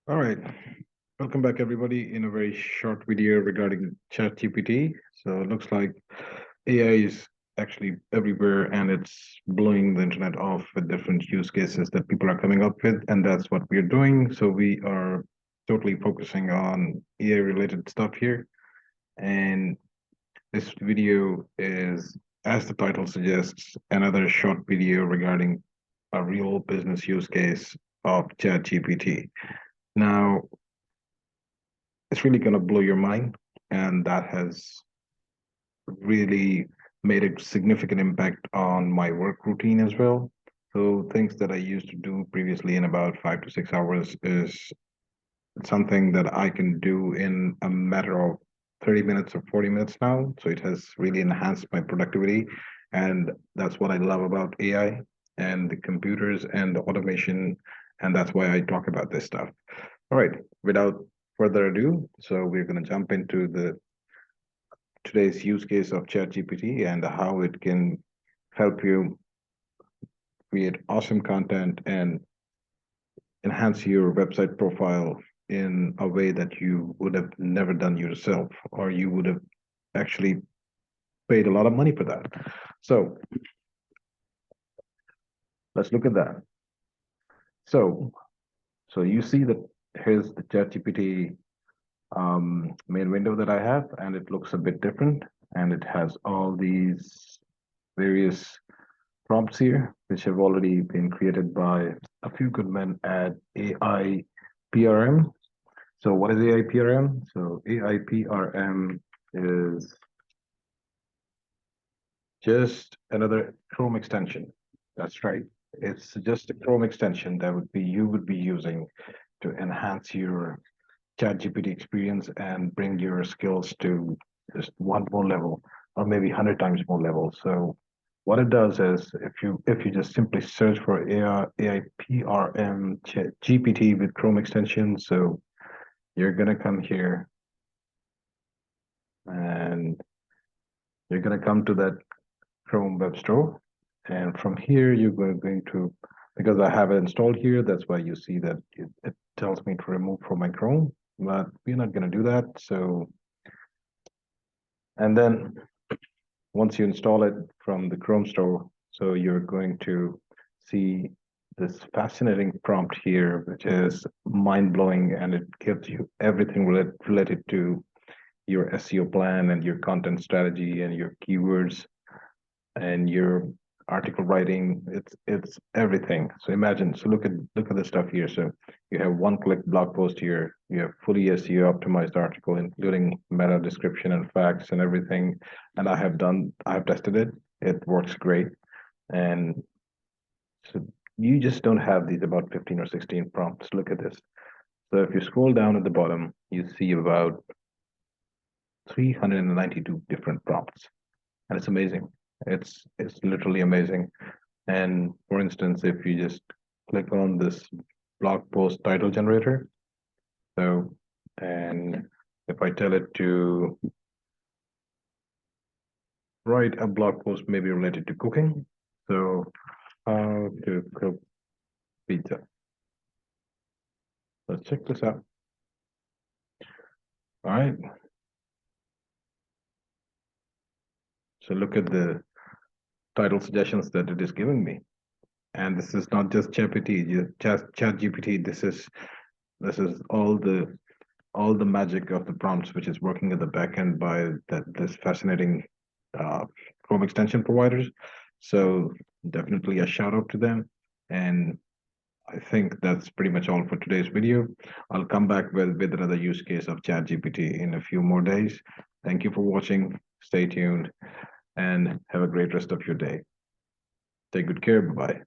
All right. Welcome back, everybody, in a very short video regarding ChatGPT. So it looks like AI is actually everywhere and it's blowing the internet off with different use cases that people are coming up with. And that's what we're doing. So we are totally focusing on AI related stuff here. And this video is, as the title suggests, another short video regarding a real business use case of ChatGPT. Now, it's really going to blow your mind. And that has really made a significant impact on my work routine as well. So, things that I used to do previously in about 5 to 6 hours is something that I can do in a matter of 30 minutes or 40 minutes now. So, it has really enhanced my productivity. And that's what I love about AI and the computers and the automation. And that's why I talk about this stuff. All right, without further ado, so we're going to jump into the today's use case of ChatGPT and how it can help you create awesome content and enhance your website profile in a way that you would have never done yourself, or you would have actually paid a lot of money for that. So let's look at that. So, so you see that here's the ChatGPT main window that I have, and it looks a bit different, and it has all these various prompts here, which have already been created by a few good men at AI PRM. So what is AI PRM? So AI PRM is just another Chrome extension. That's right. It's just a Chrome extension that you would be using to enhance your ChatGPT experience and bring your skills to just one more level, or maybe 100 times more level. So what it does is, if you just simply search for AI PRM GPT with Chrome extension, so you're gonna come here and you're gonna come to that Chrome web store, and from here you're going to, because I have it installed here, that's why you see that it tells me to remove from my Chrome, but we're not gonna do that. So, and then once you install it from the Chrome store, so you're going to see this fascinating prompt here, which is mind blowing, and it gives you everything related to your SEO plan and your content strategy and your keywords and your article writing. It's everything. So imagine, so look at the stuff here. So you have one-click blog post here. You have fully SEO optimized article, including meta description and facts and everything. And I have tested it. It works great. And so you just don't have these about 15 or 16 prompts. Look at this. So if you scroll down at the bottom, you see about 392 different prompts. And it's amazing. It's literally amazing. And for instance, if you just click on this blog post title generator, so, and if I tell it to write a blog post maybe related to cooking, so how to cook pizza. Let's check this out. All right. So look at the title suggestions that it is giving me. And this is not just ChatGPT. This is all the magic of the prompts, which is working at the back end by this fascinating uh, Chrome extension providers. So definitely a shout out to them. And I think that's pretty much all for today's video. I'll come back with another use case of ChatGPT in a few more days. Thank you for watching. Stay tuned and have a great rest of your day. Take good care. Bye bye.